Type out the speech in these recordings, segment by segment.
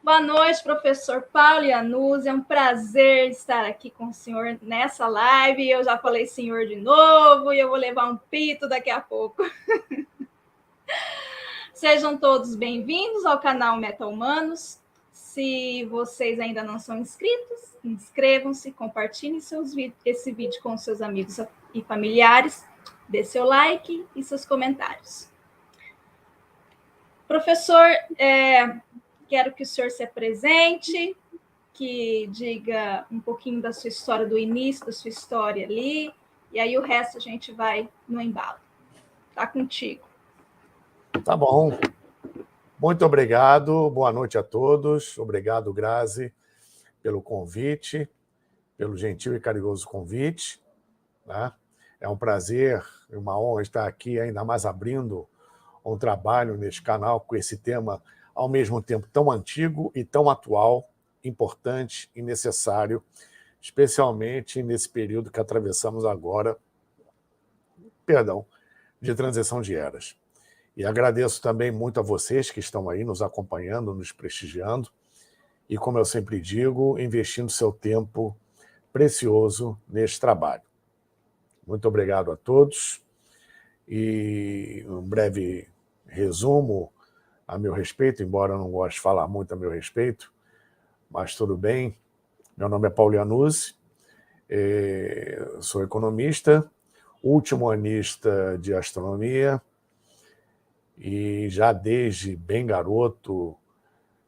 Boa noite, professor Paulo Iannuzzi. É um prazer estar aqui com o senhor nessa live. Eu já falei senhor de novo e eu vou levar um pito daqui a pouco. Sejam todos bem-vindos ao canal Meta Humanos. Se vocês ainda não são inscritos, inscrevam-se, compartilhem esse vídeo com seus amigos e familiares, dê seu like e seus comentários. Professor, quero que o senhor se apresente, que diga um pouquinho da sua história, do início da sua história ali, e aí o resto a gente vai no embalo. Tá contigo. Tá bom. Muito obrigado, boa noite a todos. Obrigado, Grazi, pelo convite, pelo gentil e carinhoso convite, né? É um prazer e uma honra estar aqui, ainda mais abrindo um trabalho neste canal com esse tema, ao mesmo tempo tão antigo e tão atual, importante e necessário, especialmente nesse período que atravessamos agora, de transição de eras. E agradeço também muito a vocês que estão aí nos acompanhando, nos prestigiando, e, como eu sempre digo, investindo seu tempo precioso neste trabalho. Muito obrigado a todos, e um breve resumo a meu respeito, embora eu não goste de falar muito a meu respeito, mas tudo bem. Meu nome é Paulo Iannuzzi, sou economista, último anista de astronomia, e já desde bem garoto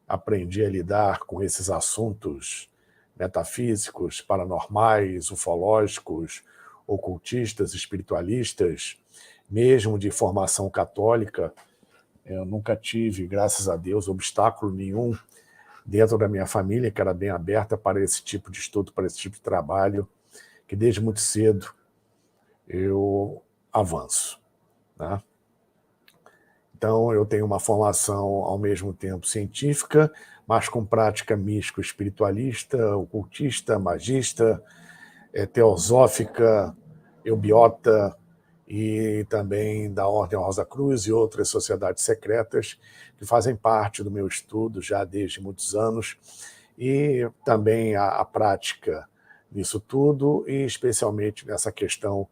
aprendi a lidar com esses assuntos metafísicos, paranormais, ufológicos, ocultistas, espiritualistas, mesmo de formação católica. Eu nunca tive, graças a Deus, obstáculo nenhum dentro da minha família, que era bem aberta para esse tipo de estudo, para esse tipo de trabalho, que desde muito cedo eu avanço, né? Então, eu tenho uma formação, ao mesmo tempo, científica, mas com prática místico-espiritualista, ocultista, magista, teosófica, eubiota, e também da Ordem Rosa Cruz e outras sociedades secretas que fazem parte do meu estudo já desde muitos anos, e também a prática nisso tudo, e especialmente nessa questão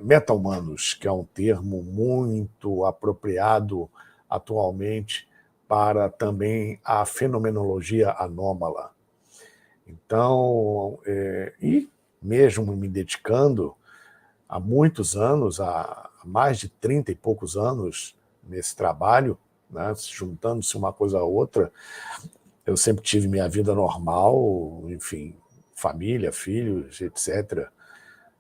meta-humanos, que é um termo muito apropriado atualmente para também a fenomenologia anômala. Então, e mesmo me dedicando há muitos anos, há mais de 30 e poucos anos nesse trabalho, né, juntando-se uma coisa a outra, eu sempre tive minha vida normal, enfim, família, filhos, etc.,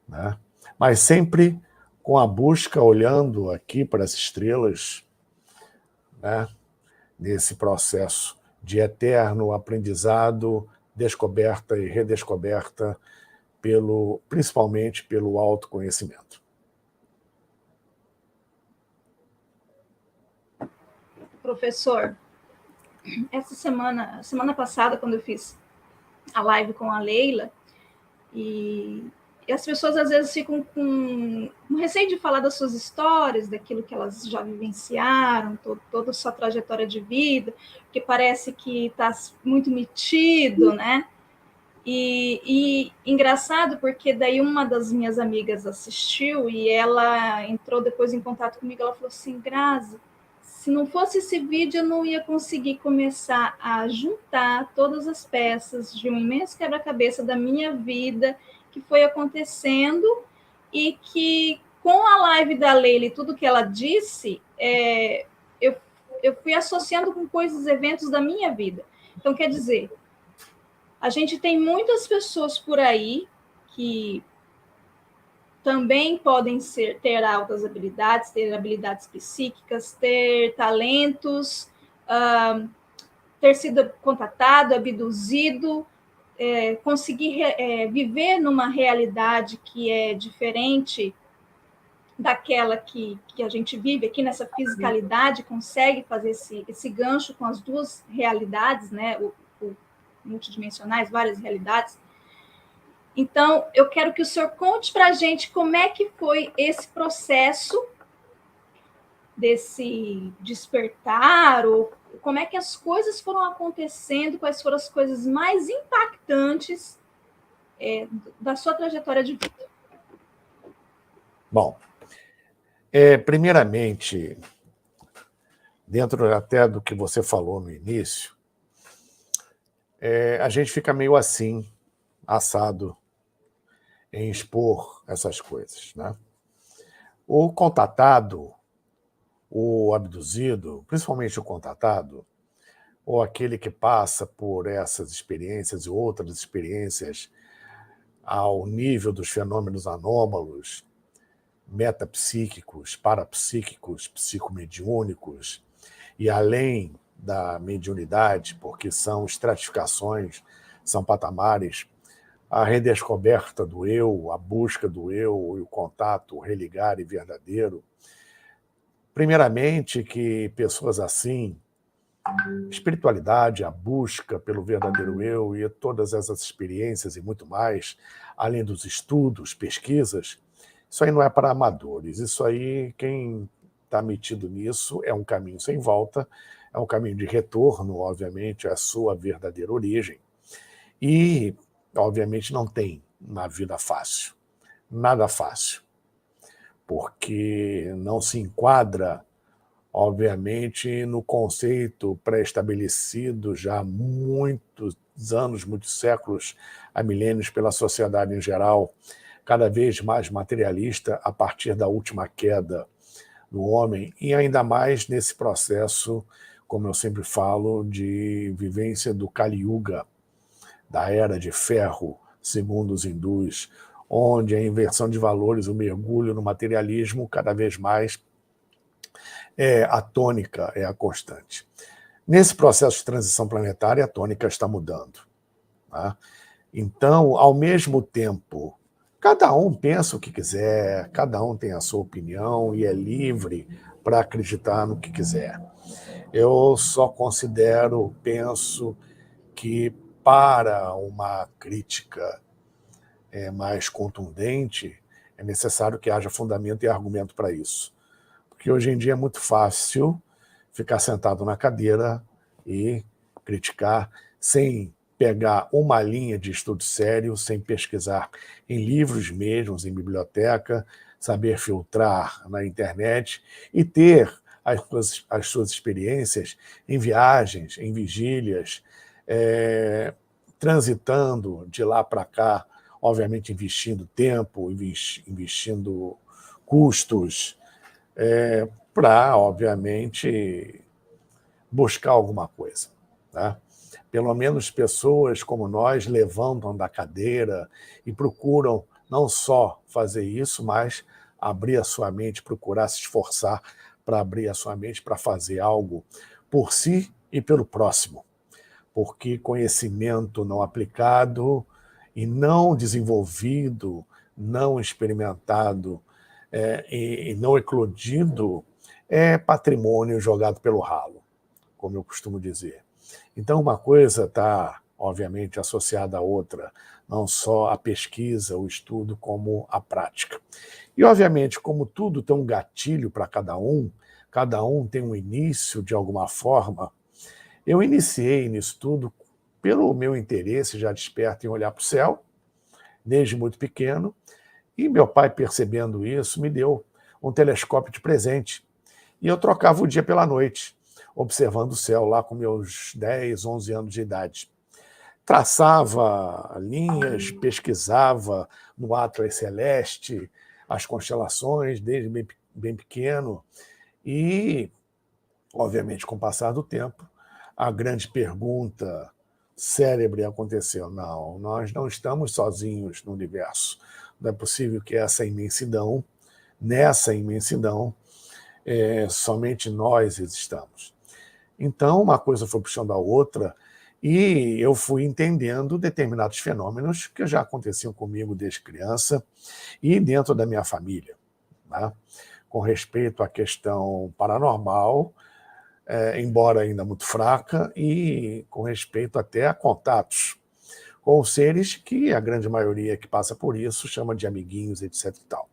né? Mas sempre com a busca, olhando aqui para as estrelas, né, nesse processo de eterno aprendizado, descoberta e redescoberta, principalmente pelo autoconhecimento. Professor, essa semana passada, quando eu fiz a live com a Leila, e as pessoas às vezes ficam com receio de falar das suas histórias, daquilo que elas já vivenciaram, toda a sua trajetória de vida, porque parece que está muito metido, né? E engraçado, porque daí uma das minhas amigas assistiu e ela entrou depois em contato comigo, ela falou assim, Grazi, se não fosse esse vídeo, eu não ia conseguir começar a juntar todas as peças de um imenso quebra-cabeça da minha vida que foi acontecendo e que, com a live da Leila e tudo que ela disse, eu fui associando com coisas, eventos da minha vida. Então, quer dizer, a gente tem muitas pessoas por aí que também podem ter altas habilidades, ter habilidades psíquicas, ter talentos, ter sido contatado, abduzido, conseguir viver numa realidade que é diferente daquela que a gente vive aqui nessa fisicalidade, consegue fazer esse gancho com as duas realidades, né, o multidimensionais, várias realidades. Então, eu quero que o senhor conte para a gente como é que foi esse processo desse despertar, ou como é que as coisas foram acontecendo, quais foram as coisas mais impactantes da sua trajetória de vida? Bom, primeiramente, dentro até do que você falou no início, a gente fica meio assim, assado, em expor essas coisas, né? O contatado, o abduzido, principalmente o contatado, ou aquele que passa por essas experiências e outras experiências ao nível dos fenômenos anômalos, metapsíquicos, parapsíquicos, psicomediúnicos, e além da mediunidade, porque são estratificações, são patamares, a redescoberta do eu, a busca do eu e o contato, o religar e verdadeiro. Primeiramente, que pessoas assim, espiritualidade, a busca pelo verdadeiro eu e todas essas experiências e muito mais, além dos estudos, pesquisas, isso aí não é para amadores. Isso aí, quem está metido nisso, é um caminho sem volta, é um caminho de retorno, obviamente, à sua verdadeira origem. E, obviamente, não tem uma vida fácil, nada fácil, porque não se enquadra, obviamente, no conceito pré-estabelecido já há muitos anos, muitos séculos, há milênios, pela sociedade em geral, cada vez mais materialista a partir da última queda do homem, e ainda mais nesse processo, como eu sempre falo, de vivência do Kali Yuga, da Era de Ferro, segundo os hindus, onde a inversão de valores, o mergulho no materialismo, cada vez mais a tônica, é a constante. Nesse processo de transição planetária, a tônica está mudando. Tá? Então, ao mesmo tempo, cada um pensa o que quiser, cada um tem a sua opinião e é livre para acreditar no que quiser. Eu só considero, penso, que para uma crítica mais contundente, é necessário que haja fundamento e argumento para isso. Porque hoje em dia é muito fácil ficar sentado na cadeira e criticar sem pegar uma linha de estudo sério, sem pesquisar em livros mesmos, em biblioteca, saber filtrar na internet e ter as suas experiências em viagens, em vigílias, transitando de lá para cá, obviamente investindo tempo, investindo custos, para, obviamente, buscar alguma coisa. Tá? Pelo menos pessoas como nós levantam da cadeira e procuram não só fazer isso, mas abrir a sua mente, procurar se esforçar para abrir a sua mente para fazer algo por si e pelo próximo. Porque conhecimento não aplicado e não desenvolvido, não experimentado e não eclodido é patrimônio jogado pelo ralo, como eu costumo dizer. Então, uma coisa está, obviamente, associada à outra, não só a pesquisa, o estudo, como a prática. E, obviamente, como tudo tem um gatilho para cada um tem um início de alguma forma, eu iniciei nisso tudo pelo meu interesse já desperto em olhar para o céu, desde muito pequeno, e meu pai, percebendo isso, me deu um telescópio de presente. E eu trocava o dia pela noite, observando o céu lá com meus 10, 11 anos de idade. Traçava linhas, pesquisava no Atlas Celeste, as constelações, desde bem pequeno. E, obviamente, com o passar do tempo, a grande pergunta célebre aconteceu. Não, nós não estamos sozinhos no universo. Não é possível que nessa imensidão, somente nós existamos. Então, uma coisa foi puxando a outra e eu fui entendendo determinados fenômenos que já aconteciam comigo desde criança e dentro da minha família, né? Com respeito à questão paranormal, embora ainda muito fraca, e com respeito até a contatos com seres que a grande maioria que passa por isso chama de amiguinhos, etc. e tal.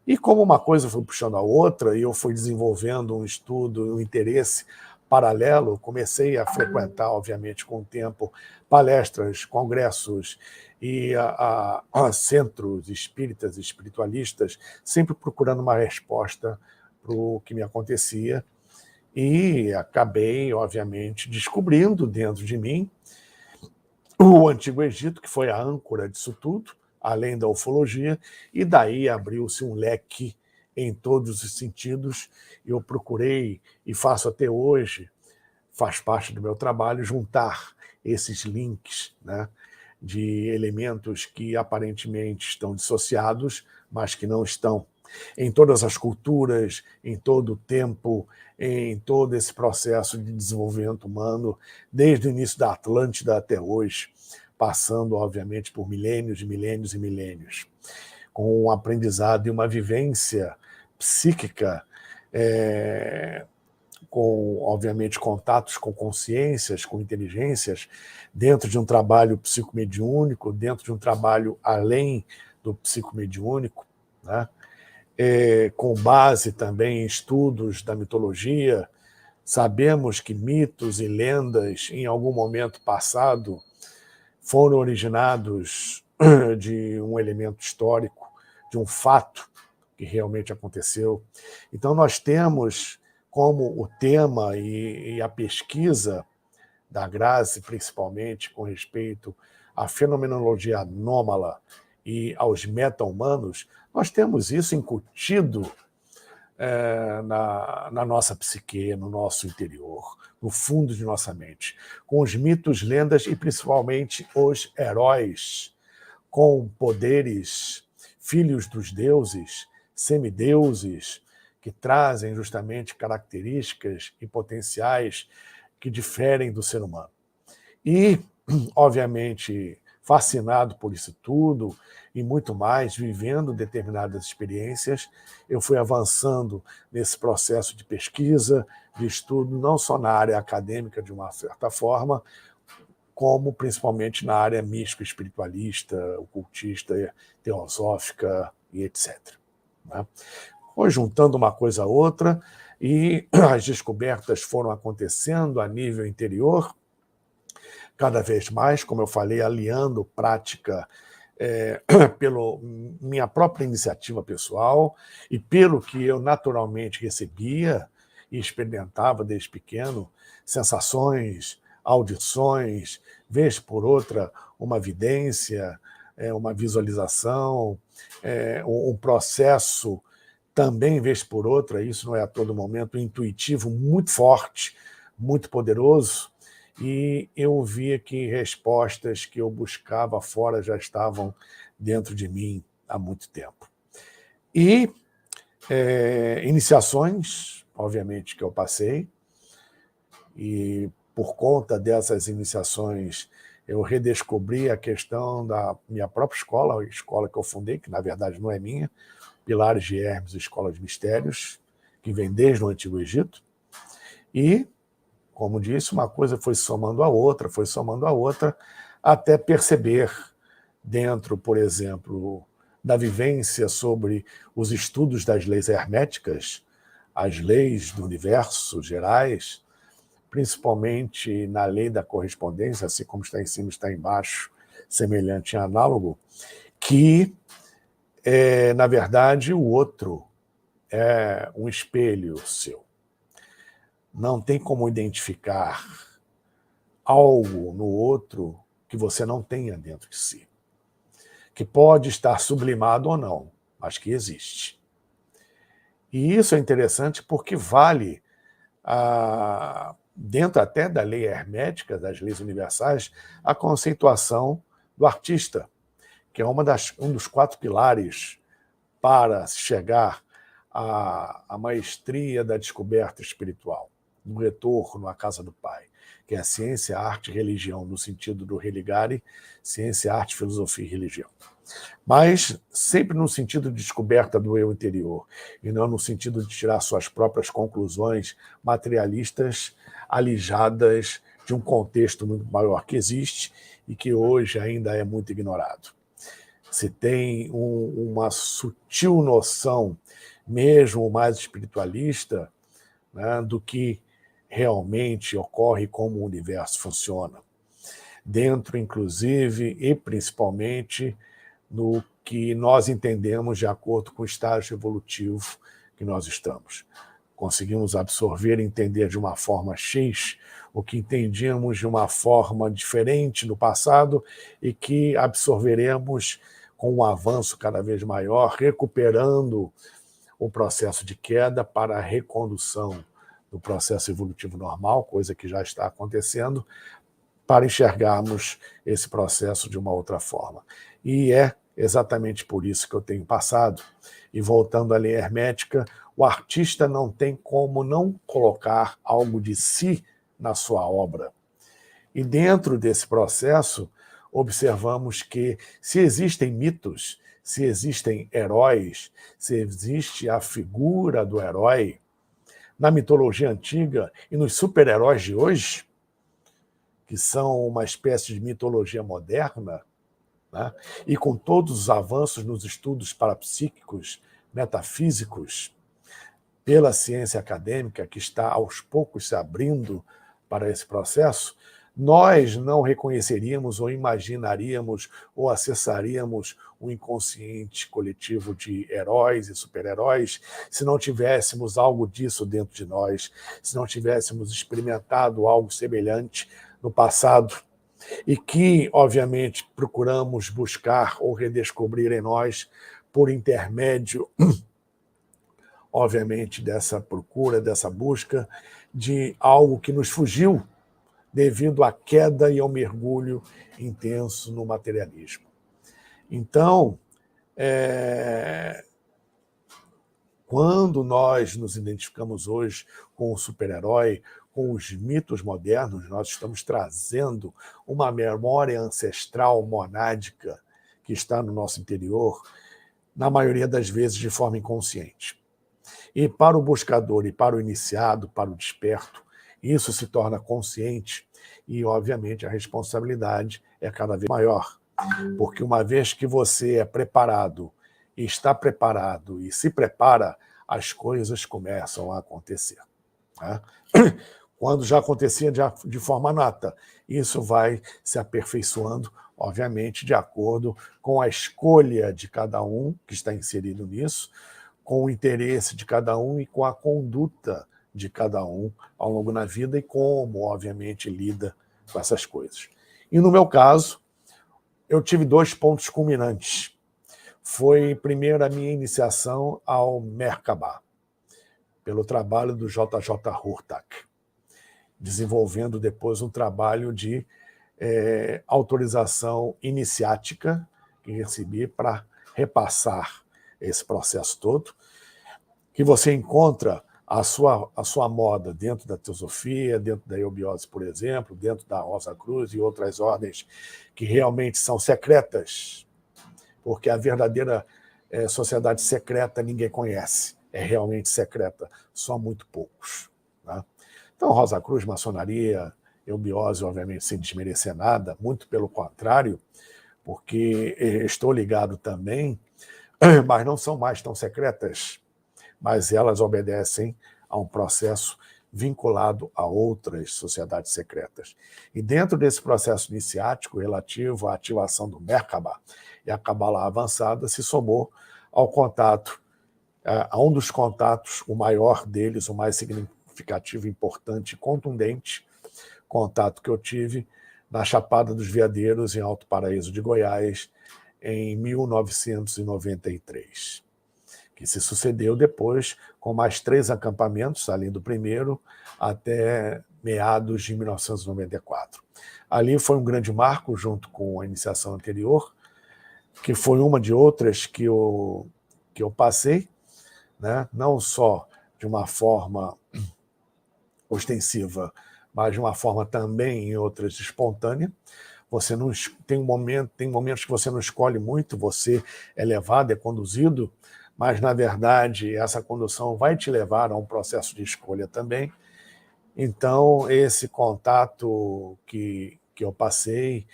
E como uma coisa foi puxando a outra, e eu fui desenvolvendo um estudo, um interesse paralelo, comecei a frequentar, obviamente, com o tempo, palestras, congressos e a centros espíritas, espiritualistas, sempre procurando uma resposta para o que me acontecia. E acabei, obviamente, descobrindo dentro de mim o Antigo Egito, que foi a âncora disso tudo, além da ufologia, e daí abriu-se um leque em todos os sentidos. Eu procurei, e faço até hoje, faz parte do meu trabalho, juntar esses links, né, de elementos que aparentemente estão dissociados, mas que não estão. Em todas as culturas, em todo o tempo, em todo esse processo de desenvolvimento humano, desde o início da Atlântida até hoje, passando, obviamente, por milênios e milênios e milênios, com um aprendizado e uma vivência psíquica, com, obviamente, contatos com consciências, com inteligências, dentro de um trabalho psicomediúnico, dentro de um trabalho além do psicomediúnico, né? Com base também em estudos da mitologia. Sabemos que mitos e lendas, em algum momento passado, foram originados de um elemento histórico, de um fato que realmente aconteceu. Então, nós temos como o tema e a pesquisa da Grazi, principalmente com respeito à fenomenologia anômala e aos meta-humanos, nós temos isso incutido na nossa psique, no nosso interior, no fundo de nossa mente, com os mitos, lendas e principalmente os heróis com poderes, filhos dos deuses, semideuses, que trazem justamente características e potenciais que diferem do ser humano. E, obviamente, fascinado por isso tudo e muito mais, vivendo determinadas experiências, eu fui avançando nesse processo de pesquisa, de estudo, não só na área acadêmica, de uma certa forma, como principalmente na área místico-espiritualista, ocultista, teosófica e etc. Né? Foi juntando uma coisa a outra e as descobertas foram acontecendo a nível interior, cada vez mais, como eu falei, aliando prática pela minha própria iniciativa pessoal e pelo que eu naturalmente recebia e experimentava desde pequeno, sensações, audições, vez por outra, uma vidência, uma visualização, um processo também, vez por outra, isso não é a todo momento, intuitivo, muito forte, muito poderoso, e eu via que respostas que eu buscava fora já estavam dentro de mim há muito tempo. E iniciações, obviamente, que eu passei, e por conta dessas iniciações eu redescobri a questão da minha própria escola, a escola que eu fundei, que na verdade não é minha, Pilares de Hermes, Escola de Mistérios, que vem desde o Antigo Egito, e, como disse, uma coisa foi somando a outra, até perceber dentro, por exemplo, da vivência sobre os estudos das leis herméticas, as leis do universo gerais, principalmente na lei da correspondência, assim como está em cima, está embaixo, semelhante e análogo, que, na verdade, o outro é um espelho seu. Não tem como identificar algo no outro que você não tenha dentro de si, que pode estar sublimado ou não, mas que existe. E isso é interessante porque vale, dentro até da lei hermética, das leis universais, a conceituação do artista, que é um dos 4 pilares para chegar à maestria da descoberta espiritual, no retorno à casa do Pai, que é a ciência, arte e religião, no sentido do religare, ciência, arte, filosofia e religião. Mas sempre no sentido de descoberta do eu interior, e não no sentido de tirar suas próprias conclusões materialistas, alijadas de um contexto muito maior que existe e que hoje ainda é muito ignorado. se tem uma sutil noção, mesmo mais espiritualista, né, do que realmente ocorre, como o universo funciona. Dentro, inclusive, e principalmente, no que nós entendemos de acordo com o estágio evolutivo que nós estamos. Conseguimos absorver e entender de uma forma X o que entendíamos de uma forma diferente no passado e que absorveremos com um avanço cada vez maior, recuperando o processo de queda para a recondução do processo evolutivo normal, coisa que já está acontecendo, para enxergarmos esse processo de uma outra forma. E é exatamente por isso que eu tenho passado. E voltando à lei hermética, o artista não tem como não colocar algo de si na sua obra. E dentro desse processo, observamos que se existem mitos, se existem heróis, se existe a figura do herói na mitologia antiga e nos super-heróis de hoje, que são uma espécie de mitologia moderna, né? E com todos os avanços nos estudos parapsíquicos, metafísicos, pela ciência acadêmica, que está aos poucos se abrindo para esse processo, nós não reconheceríamos ou imaginaríamos ou acessaríamos o inconsciente coletivo de heróis e super-heróis se não tivéssemos algo disso dentro de nós, se não tivéssemos experimentado algo semelhante no passado, e que, obviamente, procuramos buscar ou redescobrir em nós por intermédio, obviamente, dessa procura, dessa busca de algo que nos fugiu devido à queda e ao mergulho intenso no materialismo. Então, quando nós nos identificamos hoje com o super-herói, com os mitos modernos, nós estamos trazendo uma memória ancestral monádica que está no nosso interior, na maioria das vezes de forma inconsciente. E para o buscador e para o iniciado, para o desperto, isso se torna consciente e, obviamente, a responsabilidade é cada vez maior. Porque uma vez que você é preparado, e está preparado e se prepara, as coisas começam a acontecer. Né? Quando já acontecia de forma nata, isso vai se aperfeiçoando, obviamente, de acordo com a escolha de cada um que está inserido nisso, com o interesse de cada um e com a conduta de cada um ao longo da vida e como, obviamente, lida com essas coisas. E no meu caso, eu tive 2 pontos culminantes. Foi, primeiro, a minha iniciação ao Merkabah, pelo trabalho do J.J. Hurtak, desenvolvendo depois um trabalho de autorização iniciática que recebi para repassar esse processo todo, que você encontra a sua moda dentro da teosofia, dentro da eubiose, por exemplo, dentro da Rosa Cruz e outras ordens que realmente são secretas, porque a verdadeira sociedade secreta ninguém conhece, é realmente secreta, só muito poucos. Né? Então, Rosa Cruz, maçonaria, eubiose, obviamente, sem desmerecer nada, muito pelo contrário, porque estou ligado também, mas não são mais tão secretas, mas elas obedecem a um processo vinculado a outras sociedades secretas. E dentro desse processo iniciático relativo à ativação do Merkabah e a Cabala avançada, se somou ao contato, a um dos contatos, o maior deles, o mais significativo, importante e contundente, contato que eu tive na Chapada dos Veadeiros, em Alto Paraíso de Goiás, em 1993, que se sucedeu depois com mais 3 acampamentos, além do primeiro, até meados de 1994. Ali foi um grande marco, junto com a iniciação anterior, que foi uma de outras que eu passei, né? Não só de uma forma ostensiva, mas de uma forma também, em outras, espontânea. Você não tem momentos que você não escolhe muito, você é levado, é conduzido, mas, na verdade, essa condução vai te levar a um processo de escolha também. Então, esse contato que eu passei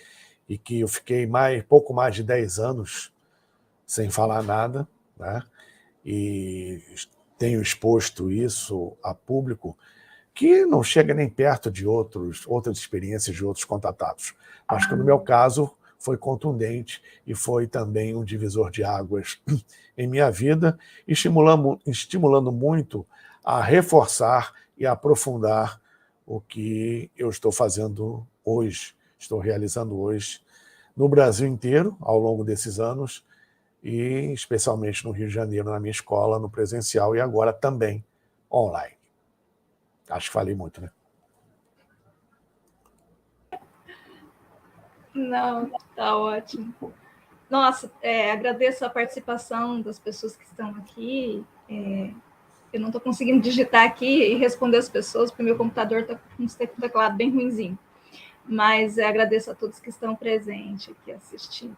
e que eu fiquei pouco mais de 10 anos sem falar nada, né? E tenho exposto isso a público que não chega nem perto de outras experiências de outros contatados, mas que no meu caso foi contundente e foi também um divisor de águas em minha vida, estimulando muito a reforçar e aprofundar o que eu estou fazendo hoje, estou realizando hoje no Brasil inteiro, ao longo desses anos, e especialmente no Rio de Janeiro, na minha escola, no presencial, e agora também online. Acho que falei muito, né? Não, tá ótimo. Nossa, agradeço a participação das pessoas que estão aqui. Eu não estou conseguindo digitar aqui e responder as pessoas, porque meu computador está com um teclado bem ruinzinho. Mas agradeço a todos que estão presentes aqui assistindo.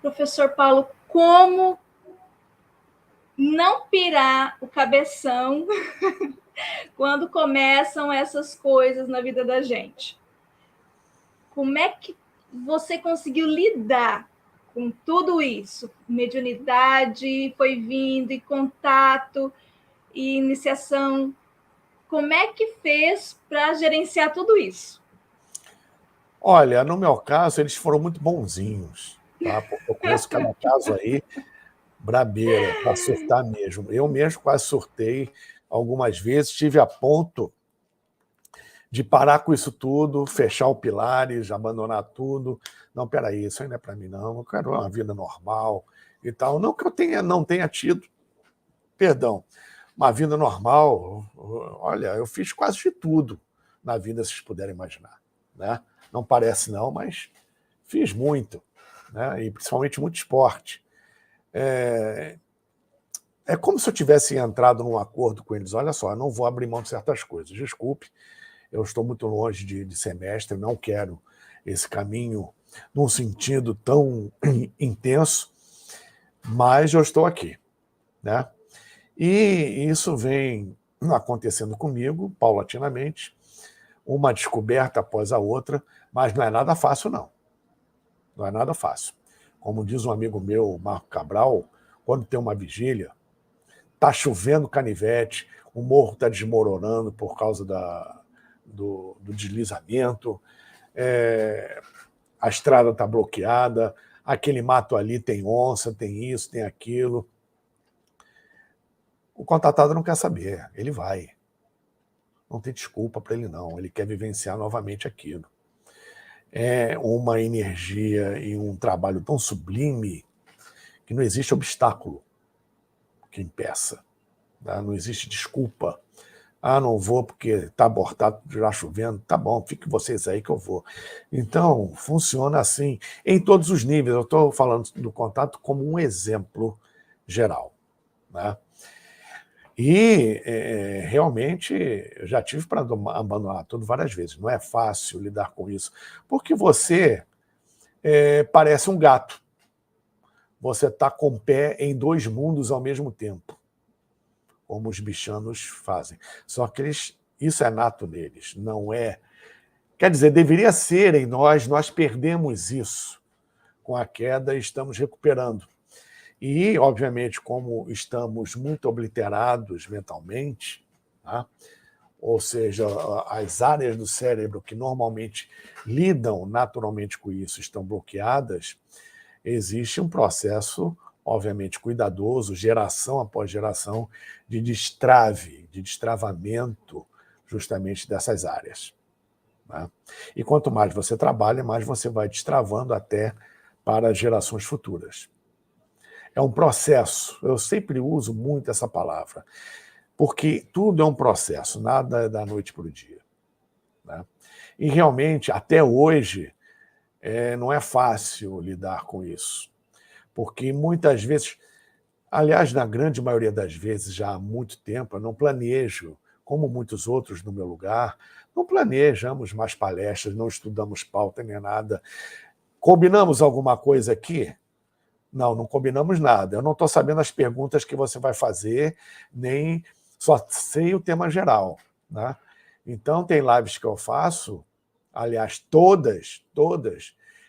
Professor Paulo, como não pirar o cabeção quando começam essas coisas na vida da gente? Como é que você conseguiu lidar com tudo isso? Mediunidade foi vindo, e contato, e iniciação. Como é que fez para gerenciar tudo isso? Olha, no meu caso, eles foram muito bonzinhos, tá? Porque eu conheço cada caso aí, brabeira, para surtar mesmo. Eu mesmo quase surtei algumas vezes, estive a ponto de parar com isso tudo, fechar o Pilares, abandonar tudo. Não, peraí, isso aí não é para mim, não. Eu quero uma vida normal e tal. Não que eu não tenha tido, perdão, uma vida normal. Olha, eu fiz quase de tudo na vida, se vocês puderem imaginar, né? Não parece não, mas fiz muito, né? E principalmente muito esporte. É como se eu tivesse entrado num acordo com eles. Olha só, eu não vou abrir mão de certas coisas. Desculpe, eu estou muito longe de ser mestre, não quero esse caminho num sentido tão intenso, mas eu estou aqui, né? E isso vem acontecendo comigo, paulatinamente, uma descoberta após a outra, mas não é nada fácil, não. Não é nada fácil. Como diz um amigo meu, Marco Cabral, quando tem uma vigília, está chovendo canivete, o morro está desmoronando por causa do deslizamento, a estrada está bloqueada, aquele mato ali tem onça, tem isso, tem aquilo. O contatado não quer saber, ele vai. Não tem desculpa para ele, não. Ele quer vivenciar novamente aquilo. É uma energia e um trabalho tão sublime que não existe obstáculo que impeça. Tá? Não existe desculpa. Ah, não vou porque está abortado, já chovendo. Tá bom, fiquem vocês aí que eu vou. Então, funciona assim em todos os níveis. Eu estou falando do contato como um exemplo geral, né? E realmente eu já tive para abandonar tudo várias vezes. Não é fácil lidar com isso, porque você parece um gato. Você está com o pé em dois mundos ao mesmo tempo, como os bichanos fazem. Só que isso é nato neles, não é... Quer dizer, deveria ser em nós perdemos isso com a queda e estamos recuperando. E, obviamente, como estamos muito obliterados mentalmente, tá? Ou seja, as áreas do cérebro que normalmente lidam naturalmente com isso estão bloqueadas, existe um processo, obviamente, cuidadoso, geração após geração, de destrave, de destravamento justamente dessas áreas. Né? E quanto mais você trabalha, mais você vai destravando até para gerações futuras. É um processo, eu sempre uso muito essa palavra, porque tudo é um processo, nada é da noite para o dia. Né? E realmente, até hoje, não é fácil lidar com isso, porque muitas vezes, aliás, na grande maioria das vezes, já há muito tempo, eu não planejo, como muitos outros no meu lugar, não planejamos mais palestras, não estudamos pauta nem nada. Combinamos alguma coisa aqui? Não, não combinamos nada. Eu não estou sabendo as perguntas que você vai fazer, nem só sei o tema geral. Né? Então, tem lives que eu faço, aliás, todas,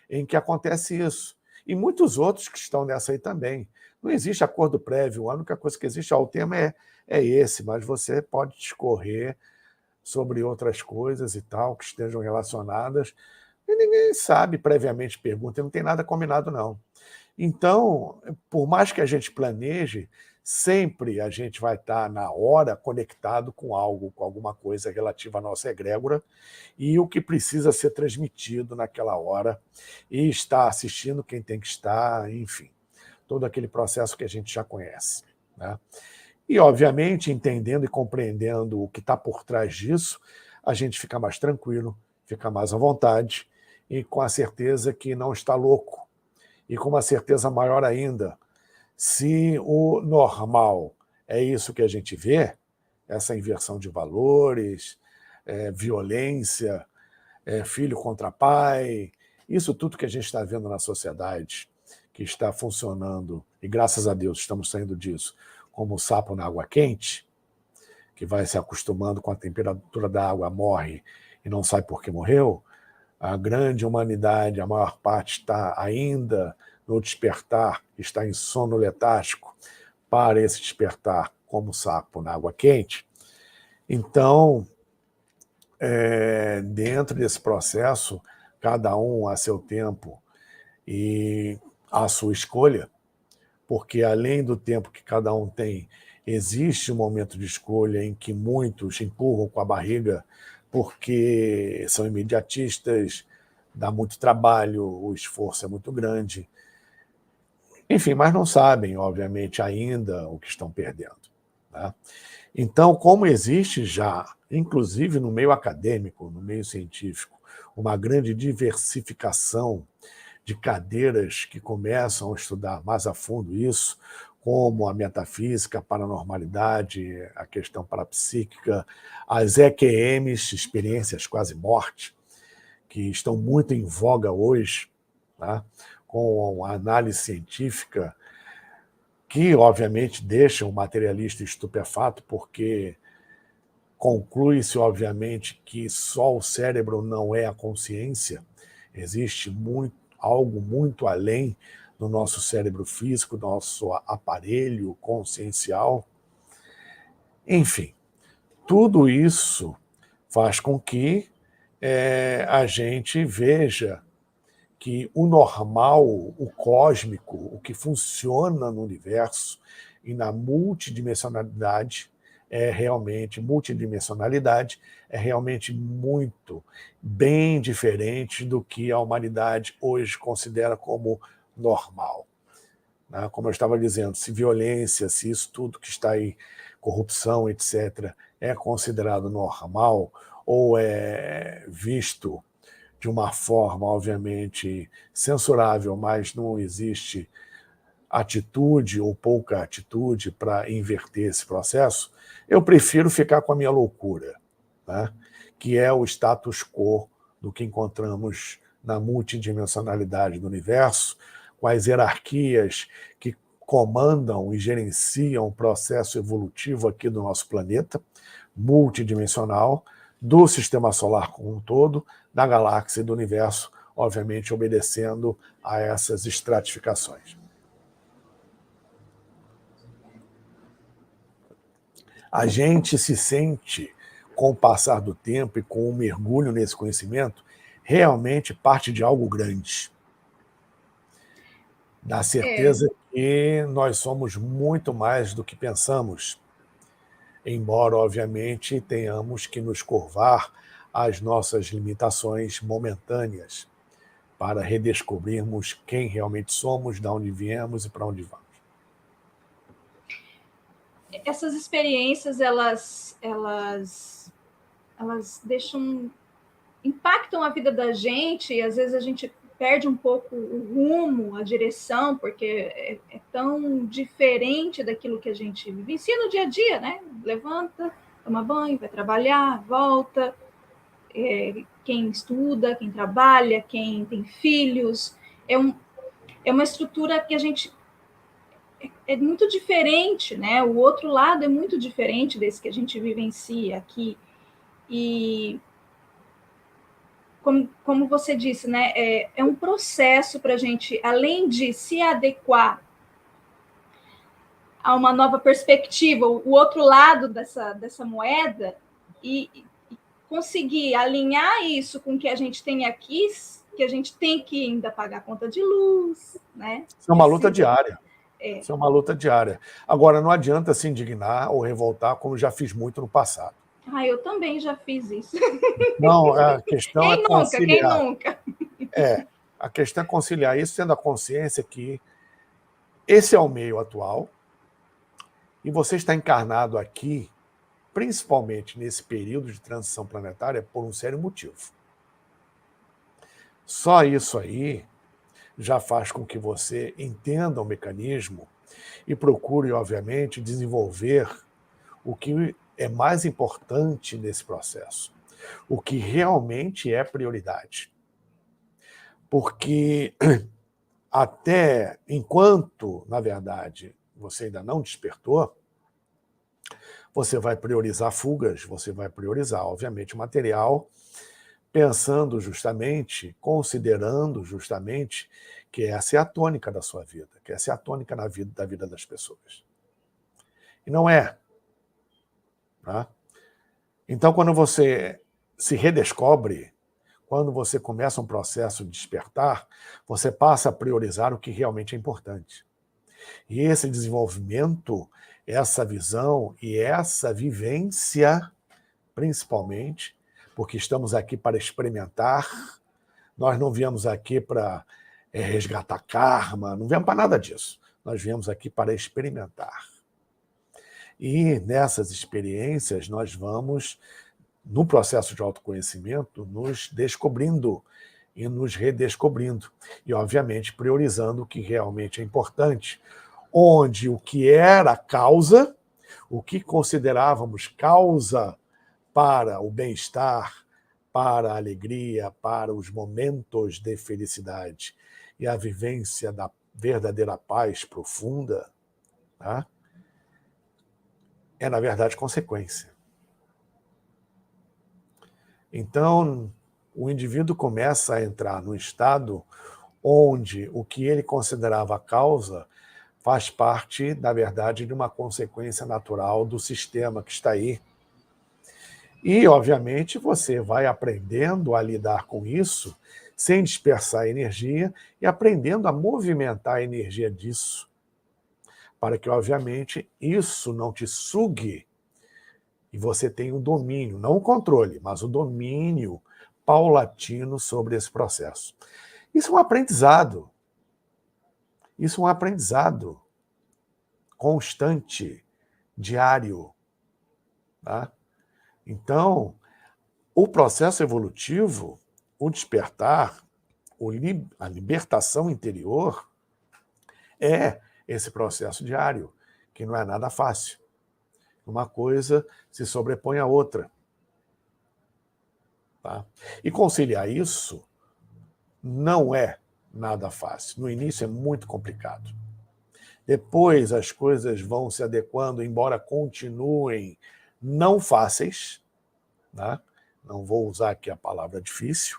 em que acontece isso. E muitos outros que estão nessa aí também. Não existe acordo prévio, a única coisa que existe, o tema é esse, mas você pode discorrer sobre outras coisas e tal, que estejam relacionadas, e ninguém sabe previamente, pergunta, e não tem nada combinado, não. Então, por mais que a gente planeje, sempre a gente vai estar, na hora, conectado com algo, com alguma coisa relativa à nossa egrégora, e o que precisa ser transmitido naquela hora, e estar assistindo quem tem que estar, enfim, todo aquele processo que a gente já conhece, né? E, obviamente, entendendo e compreendendo o que está por trás disso, a gente fica mais tranquilo, fica mais à vontade, e com a certeza que não está louco, e com uma certeza maior ainda, se o normal é isso que a gente vê, essa inversão de valores, violência, filho contra pai, isso tudo que a gente está vendo na sociedade, que está funcionando, e graças a Deus estamos saindo disso, como o sapo na água quente, que vai se acostumando com a temperatura da água, morre e não sabe por que morreu, a grande humanidade, a maior parte está ainda no despertar, está em sono letárgico para esse despertar como sapo na água quente. Então, dentro desse processo, cada um a seu tempo e a sua escolha, porque além do tempo que cada um tem, existe um momento de escolha em que muitos empurram com a barriga porque são imediatistas, dá muito trabalho, o esforço é muito grande. Enfim, mas não sabem, obviamente, ainda o que estão perdendo, né? Então, como existe já, inclusive no meio acadêmico, no meio científico, uma grande diversificação de cadeiras que começam a estudar mais a fundo isso, como a metafísica, a paranormalidade, a questão parapsíquica, as EQMs, experiências quase morte, que estão muito em voga hoje, tá? Com a análise científica, que obviamente deixa o materialista estupefato, porque conclui-se, obviamente, que só o cérebro não é a consciência, existe algo muito além do nosso cérebro físico, do nosso aparelho consciencial. Enfim, tudo isso faz com que a gente veja que o normal, o cósmico, o que funciona no universo e na multidimensionalidade é realmente muito bem diferente do que a humanidade hoje considera como normal, né? Como eu estava dizendo, se violência, se isso tudo que está aí, corrupção, etc., é considerado normal ou é visto de uma forma, obviamente, censurável, mas não existe atitude ou pouca atitude para inverter esse processo, eu prefiro ficar com a minha loucura, né? Que é o status quo do que encontramos na multidimensionalidade do universo, com as hierarquias que comandam e gerenciam o processo evolutivo aqui do nosso planeta, multidimensional, do sistema solar como um todo, da galáxia e do universo, obviamente obedecendo a essas estratificações. A gente se sente, com o passar do tempo e com o mergulho nesse conhecimento, realmente parte de algo grande. Da certeza que nós somos muito mais do que pensamos, embora, obviamente, tenhamos que nos curvar às nossas limitações momentâneas para redescobrirmos quem realmente somos, de onde viemos e para onde vamos. Essas experiências, elas impactam a vida da gente, e às vezes a gente perde um pouco o rumo, a direção, porque é tão diferente daquilo que a gente vivencia no dia a dia, né? Levanta, toma banho, vai trabalhar, volta, quem estuda, quem trabalha, quem tem filhos, é uma estrutura que a gente é muito diferente, né? O outro lado é muito diferente desse que a gente vivencia aqui. E como você disse, né, é um processo para a gente, além de se adequar a uma nova perspectiva, o outro lado dessa moeda, e conseguir alinhar isso com o que a gente tem aqui, que a gente tem que ainda pagar a conta de luz, né? Isso é uma luta diária. É. Isso é uma luta diária. Agora, não adianta se indignar ou revoltar, como já fiz muito no passado. Eu também já fiz isso. Não, a questão Quem é nunca? conciliar. Quem nunca? A questão é conciliar isso, tendo a consciência que esse é o meio atual e você está encarnado aqui, principalmente nesse período de transição planetária, por um sério motivo. Só isso aí já faz com que você entenda o mecanismo e procure, obviamente, desenvolver o que é mais importante nesse processo, o que realmente é prioridade. Porque até enquanto, na verdade, você ainda não despertou, você vai priorizar fugas, você vai priorizar, obviamente, o material, pensando justamente, considerando justamente que essa é a tônica da sua vida, que essa é a tônica da vida das pessoas. E não é. Tá? Então, quando você se redescobre, quando você começa um processo de despertar, você passa a priorizar o que realmente é importante. E esse desenvolvimento, essa visão e essa vivência, principalmente, porque estamos aqui para experimentar, nós não viemos aqui para resgatar karma, não viemos para nada disso. Nós viemos aqui para experimentar. E nessas experiências nós vamos, no processo de autoconhecimento, nos descobrindo e nos redescobrindo. E, obviamente, priorizando o que realmente é importante, onde o que era causa, o que considerávamos causa para o bem-estar, para a alegria, para os momentos de felicidade e a vivência da verdadeira paz profunda, tá? É, na verdade, consequência. Então, o indivíduo começa a entrar num estado onde o que ele considerava causa faz parte, na verdade, de uma consequência natural do sistema que está aí. E, obviamente, você vai aprendendo a lidar com isso sem dispersar a energia e aprendendo a movimentar a energia disso, para que, obviamente, isso não te sugue e você tenha o domínio, não o controle, mas o domínio paulatino sobre esse processo. Isso é um aprendizado. Isso é um aprendizado constante, diário. Tá? Então, o processo evolutivo, o despertar, a libertação interior é esse processo diário, que não é nada fácil. Uma coisa se sobrepõe à outra. Tá? E conciliar isso não é nada fácil. No início é muito complicado. Depois as coisas vão se adequando, embora continuem não fáceis, né? Não vou usar aqui a palavra difícil,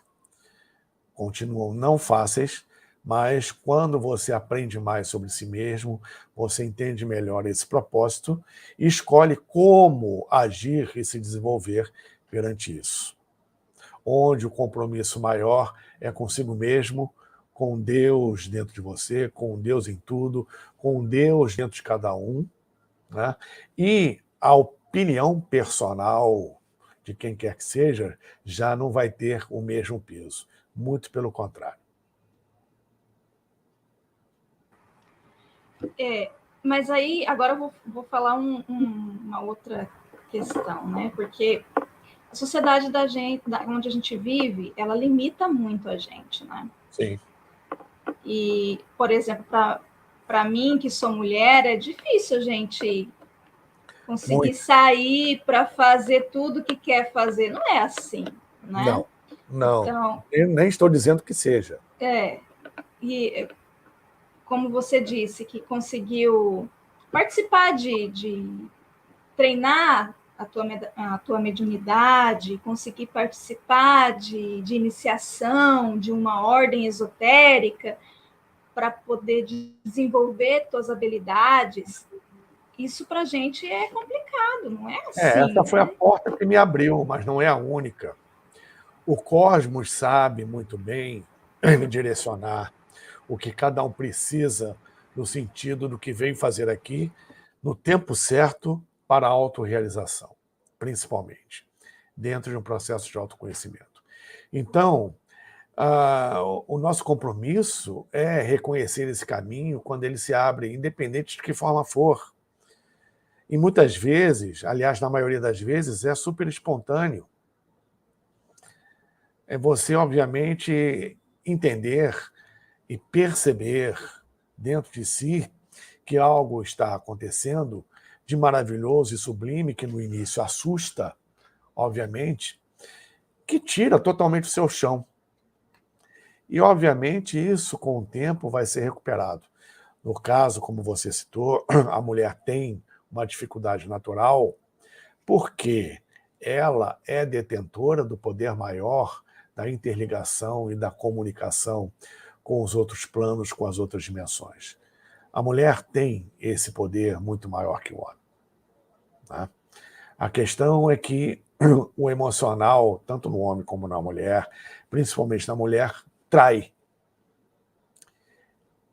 continuam não fáceis, mas quando você aprende mais sobre si mesmo, você entende melhor esse propósito e escolhe como agir e se desenvolver perante isso. Onde o compromisso maior é consigo mesmo, com Deus dentro de você, com Deus em tudo, com Deus dentro de cada um, né? E a opinião personal de quem quer que seja já não vai ter o mesmo peso. Muito pelo contrário. Mas aí, agora eu vou falar uma outra questão, né? Porque a sociedade da gente, onde a gente vive, ela limita muito a gente, né? Sim. E, por exemplo, para mim, que sou mulher, é difícil a gente conseguir sair para fazer tudo que quer fazer. Não é assim, né? Não. Então, eu nem estou dizendo que seja. E como você disse, que conseguiu participar de treinar a tua mediunidade, conseguir participar de iniciação, de uma ordem esotérica, para poder desenvolver tuas habilidades, isso para a gente é complicado, não é assim? Essa foi a porta que me abriu, mas não é a única. O cosmos sabe muito bem me direcionar o que cada um precisa no sentido do que veio fazer aqui, no tempo certo, para a autorrealização, principalmente, dentro de um processo de autoconhecimento. Então, o nosso compromisso é reconhecer esse caminho quando ele se abre, independente de que forma for. E muitas vezes, aliás, na maioria das vezes, é super espontâneo. É você, obviamente, entender e perceber dentro de si que algo está acontecendo de maravilhoso e sublime, que no início assusta, obviamente, que tira totalmente o seu chão. E, obviamente, isso, com o tempo, vai ser recuperado. No caso, como você citou, a mulher tem uma dificuldade natural porque ela é detentora do poder maior da interligação e da comunicação com os outros planos, com as outras dimensões. A mulher tem esse poder muito maior que o homem. Tá? A questão é que o emocional, tanto no homem como na mulher, principalmente na mulher, trai.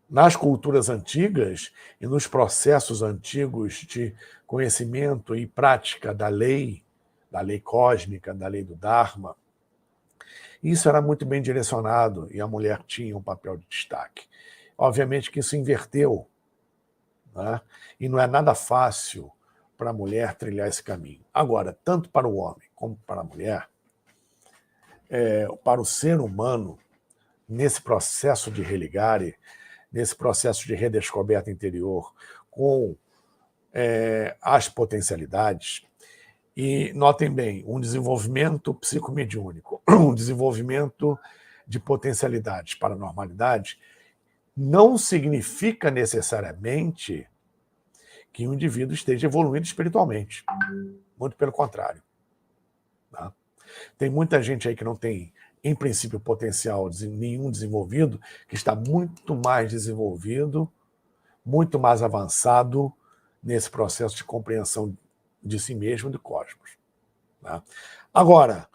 Nas culturas antigas e nos processos antigos de conhecimento e prática da lei cósmica, da lei do Dharma, isso era muito bem direcionado e a mulher tinha um papel de destaque. Obviamente que isso inverteu, né? E não é nada fácil para a mulher trilhar esse caminho. Agora, tanto para o homem como para a mulher, para o ser humano, nesse processo de religare, nesse processo de redescoberta interior com as potencialidades, e notem bem, um desenvolvimento psicomediúnico, um desenvolvimento de potencialidades para a normalidade, não significa necessariamente que o indivíduo esteja evoluindo espiritualmente. Muito pelo contrário. Tá? Tem muita gente aí que não tem, em princípio, potencial nenhum desenvolvido, que está muito mais desenvolvido, muito mais avançado nesse processo de compreensão de si mesmo e do cosmos. Tá? Agora,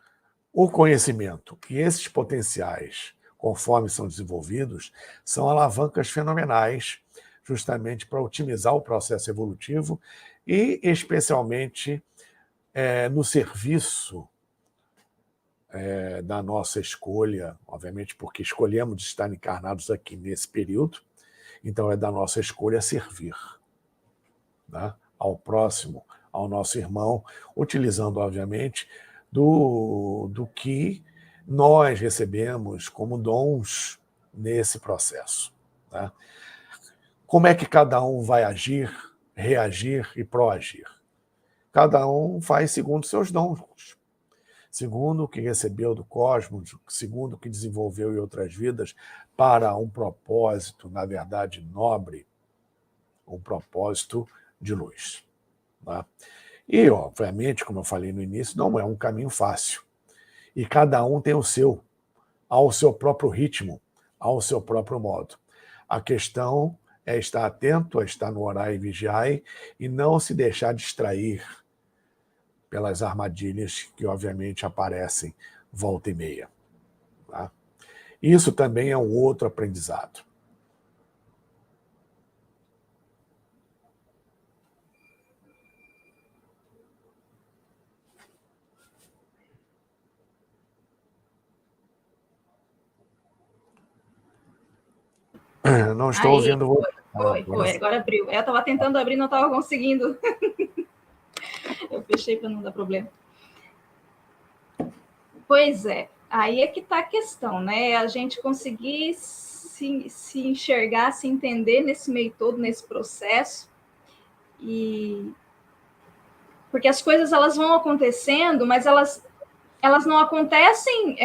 o conhecimento e esses potenciais, conforme são desenvolvidos, são alavancas fenomenais, justamente para otimizar o processo evolutivo e, especialmente, no serviço da nossa escolha, obviamente porque escolhemos estar encarnados aqui nesse período, então é da nossa escolha servir, tá? Ao próximo, ao nosso irmão, utilizando, obviamente, do que nós recebemos como dons nesse processo. Tá? Como é que cada um vai agir, reagir e proagir? Cada um faz segundo seus dons, segundo o que recebeu do cosmos, segundo o que desenvolveu em outras vidas, para um propósito, na verdade, nobre, um propósito de luz. Tá? E, obviamente, como eu falei no início, não é um caminho fácil. E cada um tem o seu, ao seu próprio ritmo, ao seu próprio modo. A questão é estar atento, é estar no orai e vigiai, e não se deixar distrair pelas armadilhas que, obviamente, aparecem volta e meia. Tá? Isso também é um outro aprendizado. Não estou ouvindo você. Foi. Agora abriu. Eu estava tentando abrir, não estava conseguindo. Eu fechei para não dar problema. Pois é, aí é que está a questão, né? A gente conseguir se enxergar, se entender nesse meio todo, nesse processo. Porque as coisas elas vão acontecendo, mas elas não acontecem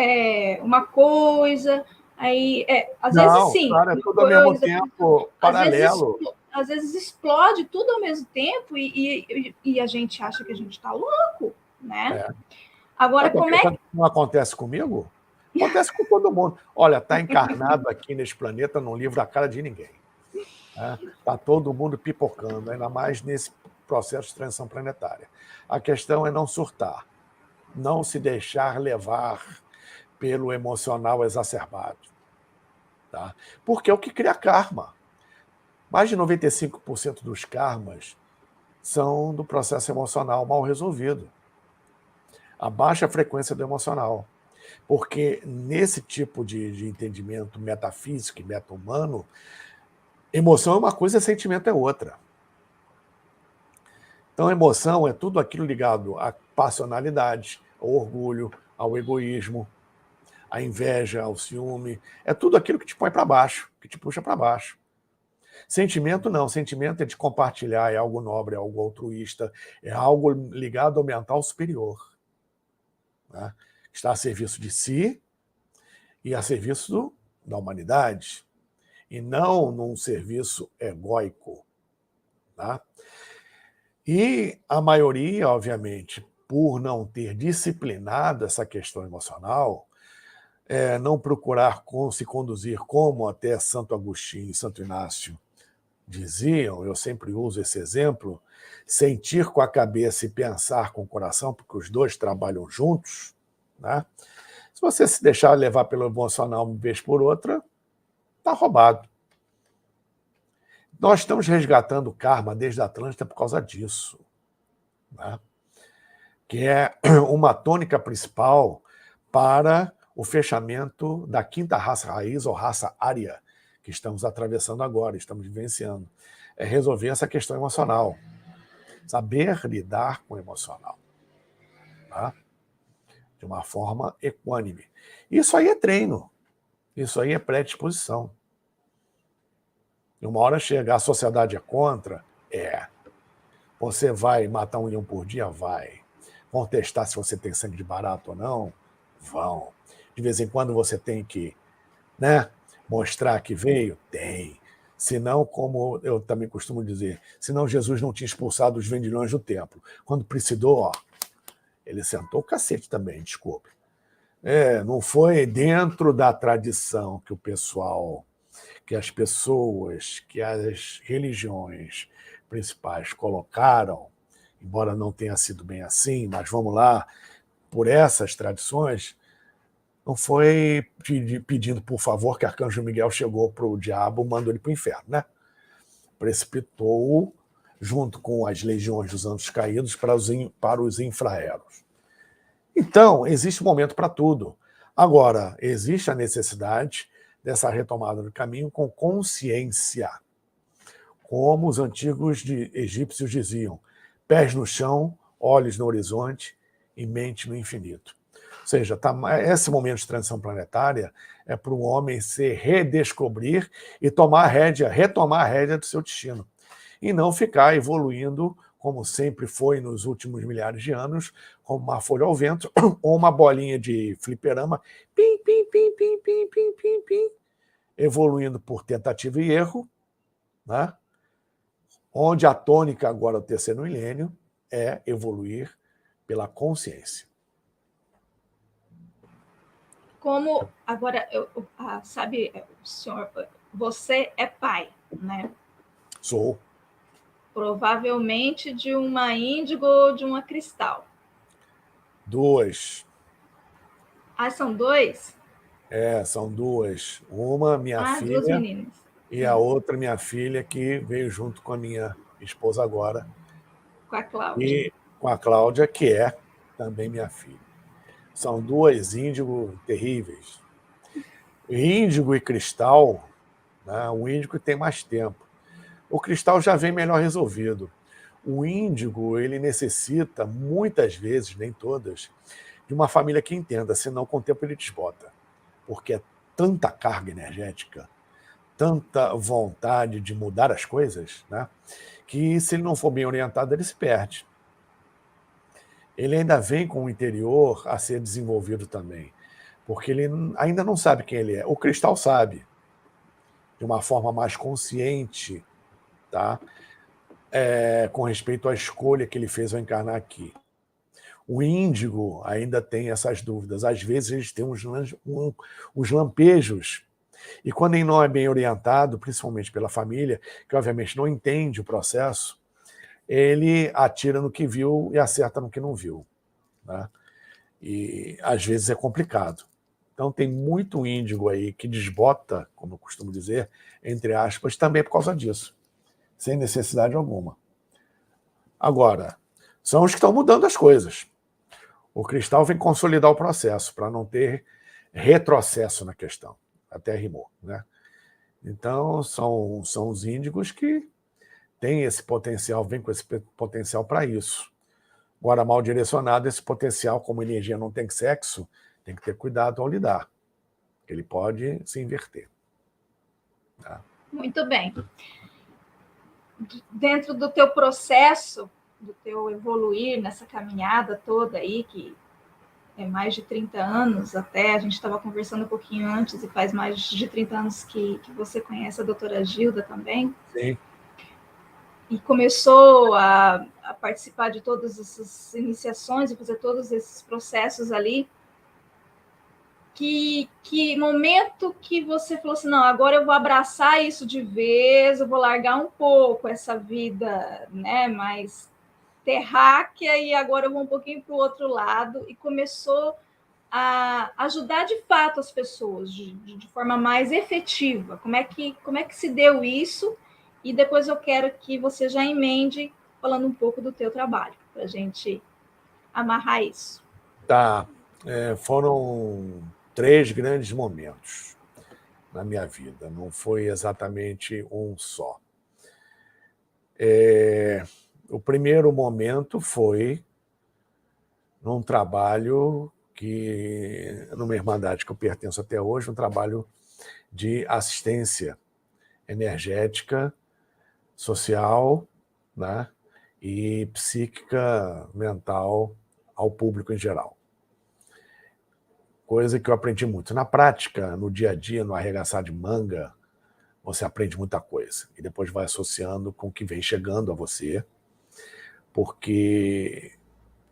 uma coisa, aí às vezes sim. Claro, é tudo ao mesmo tempo, paralelo. às vezes explode tudo ao mesmo tempo e a gente acha que a gente está louco, né? Agora, como é que... Não acontece comigo? Acontece com todo mundo. Olha, está encarnado aqui nesse planeta, num livro a cara de ninguém. Está todo mundo pipocando, ainda mais nesse processo de transição planetária. A questão é não surtar, não se deixar levar pelo emocional exacerbado. Tá? Porque é o que cria karma. Mais de 95% dos karmas são do processo emocional mal resolvido. A baixa frequência do emocional. Porque nesse tipo de entendimento metafísico e meta-humano, emoção é uma coisa e sentimento é outra. Então, emoção é tudo aquilo ligado à passionalidade, ao orgulho, ao egoísmo, à inveja, ao ciúme. É tudo aquilo que te põe para baixo, que te puxa para baixo. Sentimento não. Sentimento é de compartilhar, é algo nobre, é algo altruísta, é algo ligado ao mental superior. Né? Está a serviço de si e a serviço da humanidade, e não num serviço egóico. Tá? E a maioria, obviamente, por não ter disciplinado essa questão emocional, não procurar se conduzir como até Santo Agostinho e Santo Inácio diziam, eu sempre uso esse exemplo, sentir com a cabeça e pensar com o coração, porque os dois trabalham juntos. Né? Se você se deixar levar pelo emocional uma vez por outra, está roubado. Nós estamos resgatando o karma desde a Atlântida por causa disso. Né? Que é uma tônica principal para o fechamento da quinta raça raiz, ou raça ária, que estamos atravessando agora, estamos vivenciando. É resolver essa questão emocional. Saber lidar com o emocional. Tá? De uma forma equânime. Isso aí é treino. Isso aí é predisposição. E uma hora chega, a sociedade é contra? É. Você vai matar um leão por dia? Vai. Vão testar se você tem sangue de barato ou não? Vão. De vez em quando você tem que, né, mostrar que veio? Tem. Senão, como eu também costumo dizer, senão Jesus não tinha expulsado os vendilhões do templo. Quando precisou, ó, ele sentou o cacete também, desculpe. Não foi dentro da tradição que o pessoal, que as pessoas, que as religiões principais colocaram, embora não tenha sido bem assim, mas vamos lá, por essas tradições, não foi pedindo por favor que Arcanjo Miguel chegou para o diabo, mandou ele para o inferno, né? Precipitou junto com as legiões dos anjos caídos para os infraeros. Então, existe um momento para tudo. Agora, existe a necessidade dessa retomada do caminho com consciência. Como os antigos egípcios diziam, pés no chão, olhos no horizonte e mente no infinito. Ou seja, esse momento de transição planetária é para o homem se redescobrir e retomar a rédea do seu destino. E não ficar evoluindo, como sempre foi nos últimos milhares de anos, como uma folha ao vento ou uma bolinha de fliperama, pim, pim, pim, pim, pim, pim, pim, pim, evoluindo por tentativa e erro, né? Onde a tônica agora do terceiro milênio é evoluir pela consciência. Como agora, sabe, senhor, você é pai, né? Sou. Provavelmente de uma índigo ou de uma cristal. 2. São 2? São 2. Uma, minha filha, 2 meninas. E a outra, minha filha, que veio junto com a minha esposa agora. Com a Cláudia. E com a Cláudia, que é também minha filha. São 2 índigo terríveis. Índigo e cristal, né? O índigo tem mais tempo. O cristal já vem melhor resolvido. O índigo, ele necessita, muitas vezes, nem todas, de uma família que entenda, senão com o tempo ele desbota. Porque é tanta carga energética, tanta vontade de mudar as coisas, né, que se ele não for bem orientado, ele se perde. Ele ainda vem com o interior a ser desenvolvido também, porque ele ainda não sabe quem ele é. O cristal sabe, de uma forma mais consciente, tá? Com respeito à escolha que ele fez ao encarnar aqui. O índigo ainda tem essas dúvidas. Às vezes eles têm uns lampejos, e quando ele não é bem orientado, principalmente pela família, que obviamente não entende o processo, ele atira no que viu e acerta no que não viu, né? E às vezes é complicado. Então tem muito índigo aí que desbota, como eu costumo dizer, entre aspas, também por causa disso, sem necessidade alguma. Agora, são os que estão mudando as coisas. O cristal vem consolidar o processo para não ter retrocesso na questão. Até rimou, né? Então, são os índigos que têm esse potencial, vêm com esse potencial para isso. Agora, mal direcionado, esse potencial, como energia não tem sexo, tem que ter cuidado ao lidar. Ele pode se inverter. Tá? Muito bem. Dentro do teu processo, do teu evoluir nessa caminhada toda aí, que é mais de 30 anos até, a gente estava conversando um pouquinho antes, e faz mais de 30 anos que você conhece a doutora Gilda também. Sim. E começou a participar de todas essas iniciações e fazer todos esses processos ali. Que momento que você falou assim, não, agora eu vou abraçar isso de vez, eu vou largar um pouco essa vida, né, mais terráquea, e agora eu vou um pouquinho para o outro lado, e começou a ajudar de fato as pessoas de forma mais efetiva. Como é que se deu isso? E depois eu quero que você já emende falando um pouco do teu trabalho, para a gente amarrar isso. Tá. Foram 3 grandes momentos na minha vida, não foi exatamente um só. O primeiro momento foi num trabalho numa irmandade que eu pertenço até hoje, um trabalho de assistência energética, social, né, e psíquica, mental ao público em geral. Coisa que eu aprendi muito. Na prática, no dia a dia, no arregaçar de manga, você aprende muita coisa. E depois vai associando com o que vem chegando a você, porque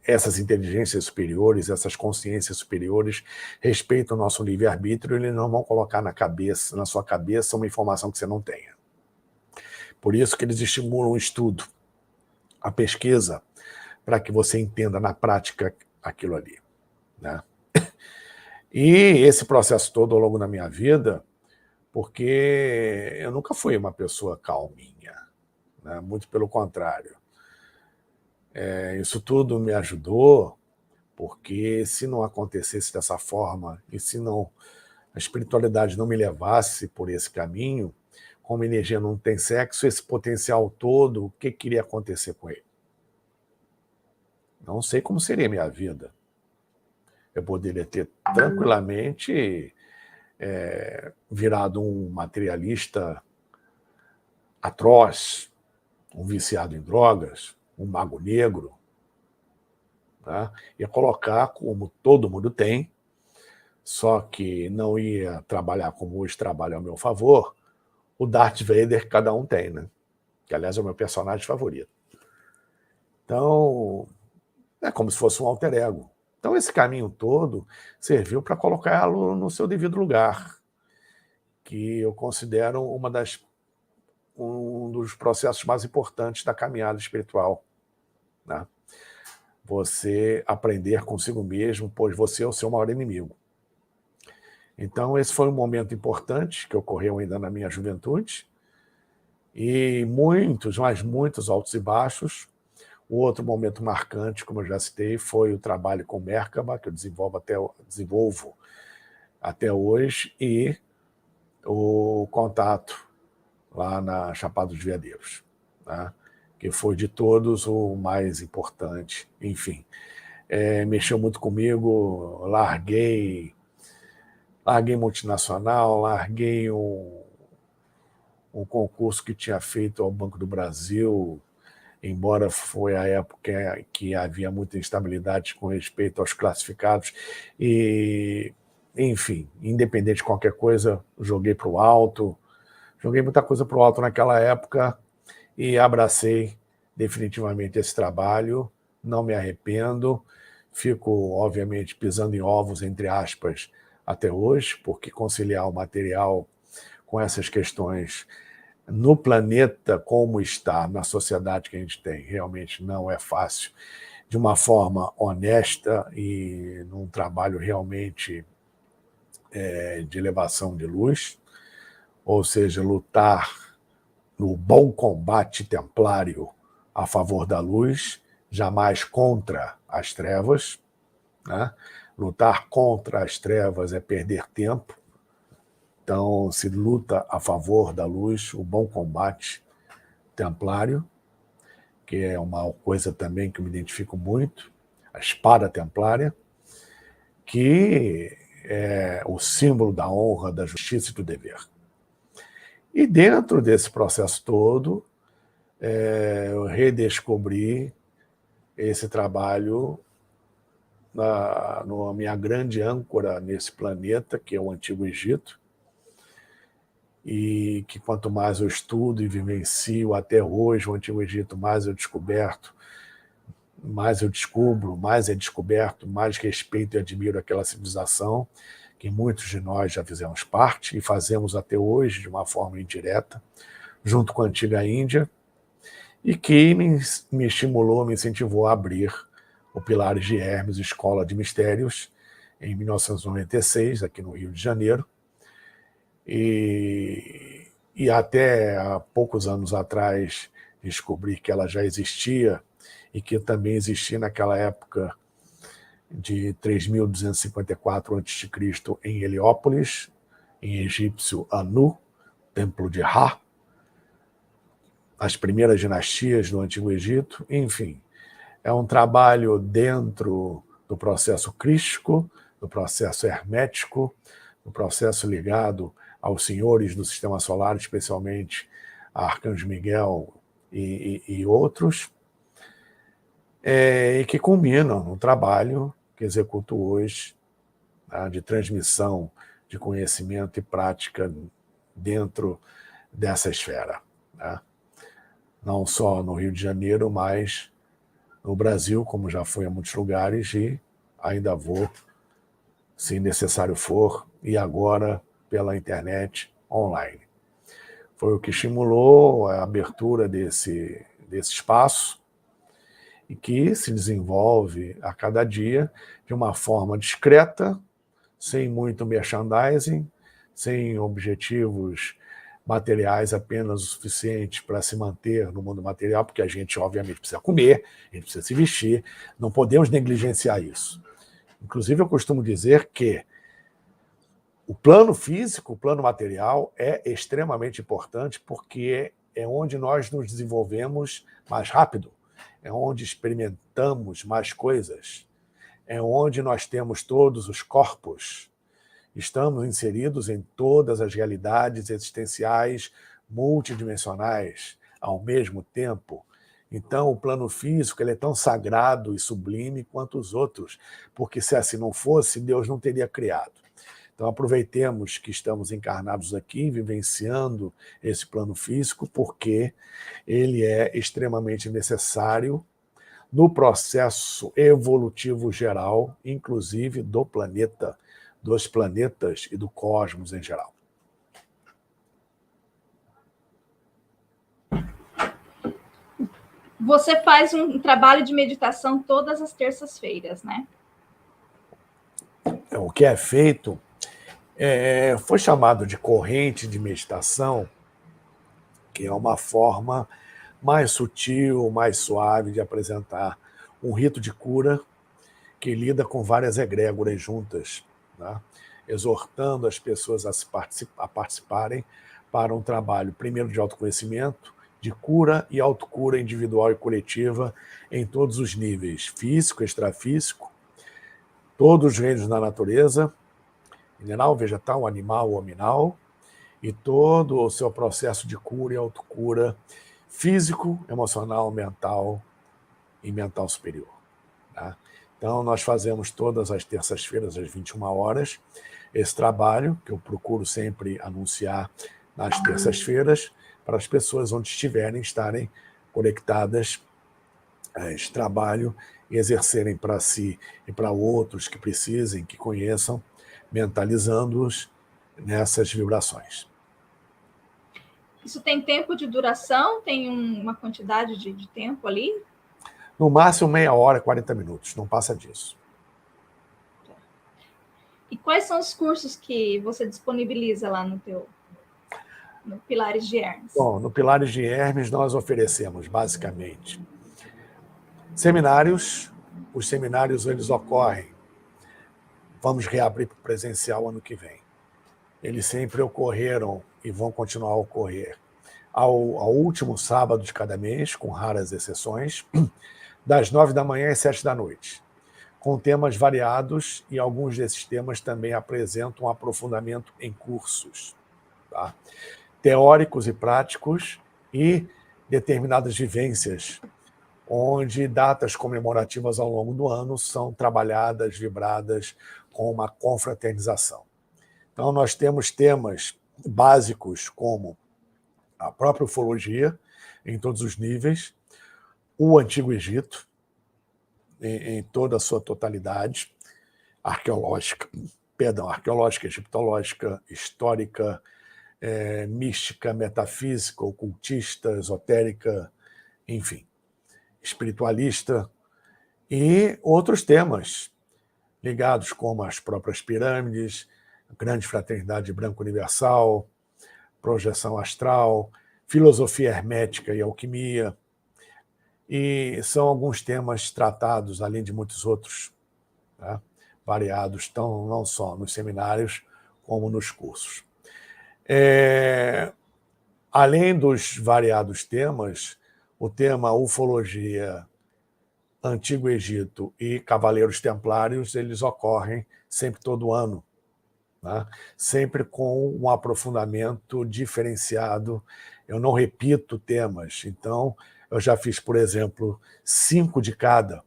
essas inteligências superiores, essas consciências superiores respeitam o nosso livre-arbítrio, e eles não vão colocar na sua cabeça uma informação que você não tenha. Por isso que eles estimulam o estudo, a pesquisa, para que você entenda na prática aquilo ali, né? E esse processo todo ao longo da minha vida, porque eu nunca fui uma pessoa calminha, né? Muito pelo contrário. Isso tudo me ajudou, porque se não acontecesse dessa forma, e se não a espiritualidade não me levasse por esse caminho, como a energia não tem sexo, esse potencial todo, o que iria acontecer com ele? Não sei como seria a minha vida. Eu poderia ter tranquilamente virado um materialista atroz, um viciado em drogas, um mago negro, tá? Ia colocar, como todo mundo tem, só que não ia trabalhar como hoje trabalha ao meu favor, o Darth Vader que cada um tem, né? Que, aliás, é o meu personagem favorito. Então, é como se fosse um alter ego. Então, esse caminho todo serviu para colocá-lo no seu devido lugar, que eu considero um dos processos mais importantes da caminhada espiritual, né? Você aprender consigo mesmo, pois você é o seu maior inimigo. Então, esse foi um momento importante que ocorreu ainda na minha juventude, e muitos, mas muitos altos e baixos. O outro momento marcante, como eu já citei, foi o trabalho com Merkaba, que eu desenvolvo até hoje, e o contato lá na Chapada dos Veadeiros, né? Que foi de todos o mais importante. Enfim, mexeu muito comigo, larguei multinacional, larguei um concurso que tinha feito ao Banco do Brasil, embora foi a época que havia muita instabilidade com respeito aos classificados, e, enfim, independente de qualquer coisa, joguei para o alto, joguei muita coisa para o alto naquela época, e abracei definitivamente esse trabalho, não me arrependo, fico, obviamente, pisando em ovos, entre aspas, até hoje, porque conciliar o material com essas questões no planeta como está, na sociedade que a gente tem, realmente não é fácil, de uma forma honesta e num trabalho realmente de elevação de luz, ou seja, lutar no bom combate templário a favor da luz, jamais contra as trevas, né? Lutar contra as trevas é perder tempo, então se luta a favor da luz, o bom combate templário, que é uma coisa também que eu me identifico muito, a espada templária, que é o símbolo da honra, da justiça e do dever. E dentro desse processo todo, eu redescobri esse trabalho na minha grande âncora nesse planeta, que é o Antigo Egito, e que quanto mais eu estudo e vivencio até hoje o Antigo Egito, mais eu descubro, mais é descoberto, mais respeito e admiro aquela civilização que muitos de nós já fizemos parte e fazemos até hoje de uma forma indireta, junto com a antiga Índia, e que me estimulou, me incentivou a abrir o Pilares de Hermes, Escola de Mistérios, em 1996, aqui no Rio de Janeiro. E até há poucos anos atrás descobri que ela já existia e que também existia naquela época de 3.254 a.C. em Heliópolis, em egípcio Anu, Templo de Ra, as primeiras dinastias do Antigo Egito, enfim. É um trabalho dentro do processo crístico, do processo hermético, do processo ligado aos senhores do sistema solar, especialmente a Arcanjo Miguel e outros, e que culminam no trabalho que executo hoje, tá, de transmissão de conhecimento e prática dentro dessa esfera, tá? Não só no Rio de Janeiro, mas no Brasil, como já fui a muitos lugares, e ainda vou, se necessário for, e agora pela internet online. Foi o que estimulou a abertura desse espaço, e que se desenvolve a cada dia de uma forma discreta, sem muito merchandising, sem objetivos materiais apenas o suficiente para se manter no mundo material, porque a gente, obviamente, precisa comer, a gente precisa se vestir, não podemos negligenciar isso. Inclusive, eu costumo dizer que o plano físico, o plano material, é extremamente importante porque é onde nós nos desenvolvemos mais rápido, é onde experimentamos mais coisas, é onde nós temos todos os corpos, estamos inseridos em todas as realidades existenciais multidimensionais ao mesmo tempo. Então, o plano físico ele é tão sagrado e sublime quanto os outros, porque se assim não fosse, Deus não teria criado. Então, aproveitemos que estamos encarnados aqui, vivenciando esse plano físico, porque ele é extremamente necessário no processo evolutivo geral, inclusive do planeta, dos planetas e do cosmos em geral. Você faz um trabalho de meditação todas as terças-feiras, né? O que é feito foi chamado de corrente de meditação, que é uma forma mais sutil, mais suave de apresentar um rito de cura que lida com várias egrégoras juntas, né? Exortando as pessoas a participarem para um trabalho, primeiro, de autoconhecimento, de cura e autocura individual e coletiva em todos os níveis, físico, extrafísico, todos os reinos da natureza, mineral, vegetal, animal, hominal, e todo o seu processo de cura e autocura físico, emocional, mental e mental superior. Tá? Então, nós fazemos todas as terças-feiras, às 21 horas, esse trabalho, que eu procuro sempre anunciar nas terças-feiras, para as pessoas onde estiverem, estarem conectadas a esse trabalho e exercerem para si e para outros que precisem, que conheçam, mentalizando-os nessas vibrações. Isso tem tempo de duração? Tem uma quantidade de tempo ali? No máximo meia hora, 40 minutos, não passa disso. E quais são os cursos que você disponibiliza lá no Pilares de Hermes? Bom, no Pilares de Hermes nós oferecemos basicamente seminários. Os seminários eles ocorrem, vamos reabrir para o presencial ano que vem. Eles sempre ocorreram e vão continuar a ocorrer ao último sábado de cada mês, com raras exceções, das 9 da manhã às 7 da noite, com temas variados, e alguns desses temas também apresentam um aprofundamento em cursos, tá? Teóricos e práticos, e determinadas vivências, onde datas comemorativas ao longo do ano são trabalhadas, vibradas com uma confraternização. Então, nós temos temas básicos como a própria ufologia, em todos os níveis, o Antigo Egito, em toda a sua totalidade, arqueológica, egiptológica, histórica, mística, metafísica, ocultista, esotérica, enfim, espiritualista, e outros temas ligados como as próprias pirâmides, grande fraternidade branca universal, projeção astral, filosofia hermética e alquimia, e são alguns temas tratados, além de muitos outros, tá? Variados, não só nos seminários, como nos cursos. Além dos variados temas, o tema ufologia, Antigo Egito e Cavaleiros Templários, eles ocorrem sempre todo ano, né? Sempre com um aprofundamento diferenciado. Eu não repito temas, então eu já fiz, por exemplo, 5 de cada,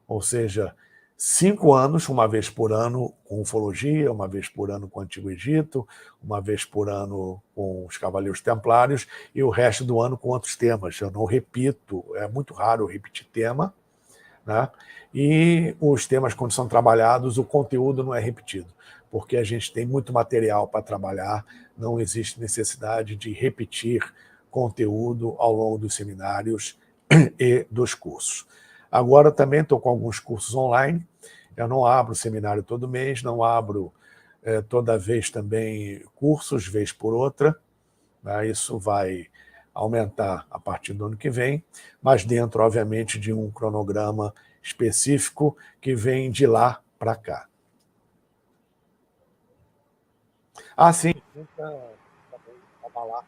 ou seja, 5 anos, uma vez por ano com ufologia, uma vez por ano com o Antigo Egito, uma vez por ano com os Cavaleiros Templários, e o resto do ano com outros temas. Eu não repito, é muito raro eu repetir tema, né? E os temas, quando são trabalhados, o conteúdo não é repetido, porque a gente tem muito material para trabalhar, não existe necessidade de repetir conteúdo ao longo dos seminários e dos cursos. Agora também estou com alguns cursos online, eu não abro seminário todo mês, não abro toda vez também cursos, vez por outra, né? Isso vai aumentar a partir do ano que vem, mas dentro, obviamente, de um cronograma específico que vem de lá para cá. Sim, nunca também trabalhar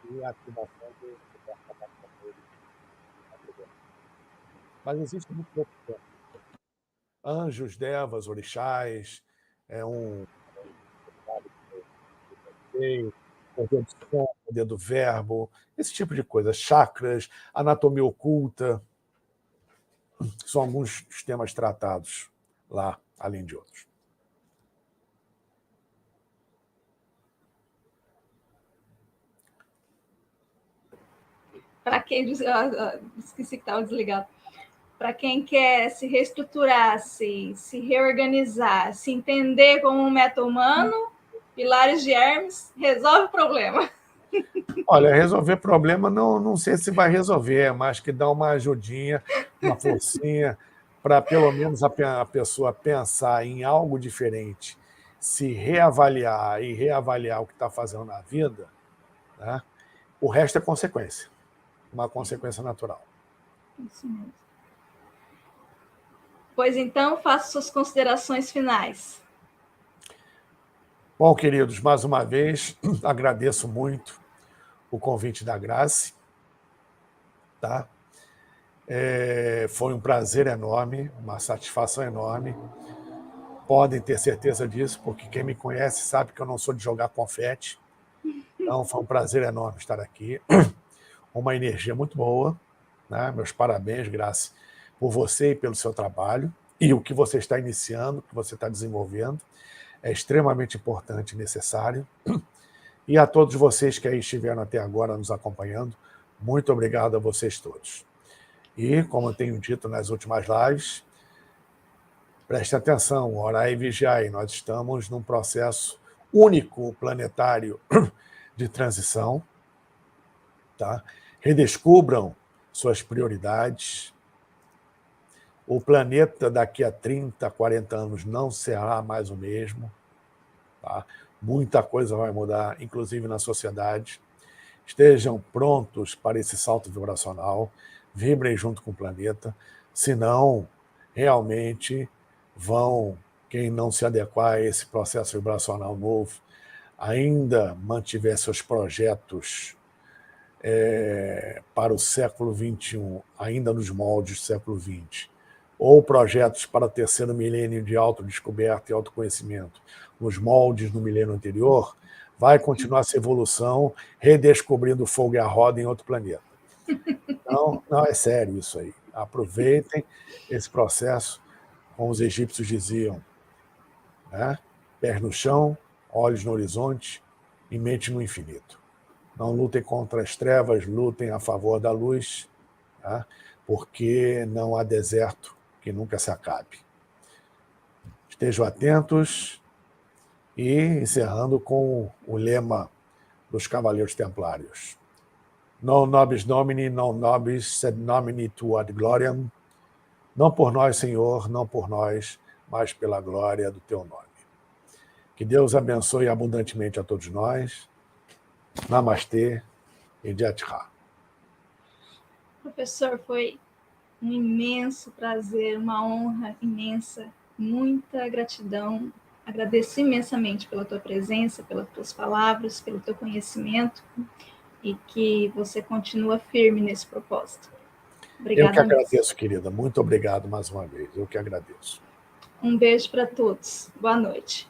e a ativação do mas existe muito pouco tempo. Anjos, devas, orixás, poder do som, poder do verbo, esse tipo de coisa, chakras, anatomia oculta, são alguns dos temas tratados lá, além de outros. Para quem esqueci que estava desligado. Para quem quer se reestruturar, se reorganizar, se entender como um meta-humano, Pilares de Hermes resolve o problema. Olha, resolver problema não sei se vai resolver, mas que dá uma ajudinha, uma forcinha, para pelo menos a pessoa pensar em algo diferente, se reavaliar e reavaliar o que está fazendo na vida, né? O resto é consequência, uma consequência natural. Isso mesmo. Pois então, faça suas considerações finais. Bom, queridos, mais uma vez, agradeço muito o convite da Grace, tá? Foi um prazer enorme, uma satisfação enorme. Podem ter certeza disso, porque quem me conhece sabe que eu não sou de jogar confete. Então, foi um prazer enorme estar aqui. Uma energia muito boa, né? Meus parabéns, Grace, por você e pelo seu trabalho. E o que você está iniciando, o que você está desenvolvendo, é extremamente importante e necessário. E a todos vocês que aí estiveram até agora nos acompanhando, muito obrigado a vocês todos. E, como eu tenho dito nas últimas lives, preste atenção, orai e vigiai. Nós estamos num processo único planetário de transição. Tá? Redescubram suas prioridades. O planeta daqui a 30, 40 anos não será mais o mesmo. Tá? Muita coisa vai mudar, inclusive na sociedade. Estejam prontos para esse salto vibracional, vibrem junto com o planeta, senão realmente quem não se adequar a esse processo vibracional novo, ainda mantiver seus projetos para o século XXI, ainda nos moldes do século XX, ou projetos para o terceiro milênio de autodescoberta e autoconhecimento, nos moldes do milênio anterior, vai continuar essa evolução, redescobrindo o fogo e a roda em outro planeta. Então, não, é sério isso aí. Aproveitem esse processo, como os egípcios diziam, né? Pés no chão, olhos no horizonte e mente no infinito. Não lutem contra as trevas, lutem a favor da luz, tá? Porque não há deserto que nunca se acabe. Estejam atentos e encerrando com o lema dos Cavaleiros Templários. Non nobis Domini, non nobis, sed nomini tua ad gloriam. Não por nós, Senhor, não por nós, mas pela glória do teu nome. Que Deus abençoe abundantemente a todos nós. Namastê e Jai Shri. Professor, foi um imenso prazer, uma honra imensa, muita gratidão. Agradeço imensamente pela tua presença, pelas tuas palavras, pelo teu conhecimento e que você continua firme nesse propósito. Obrigada. Eu que agradeço, querida. Muito obrigado mais uma vez. Eu que agradeço. Um beijo para todos. Boa noite.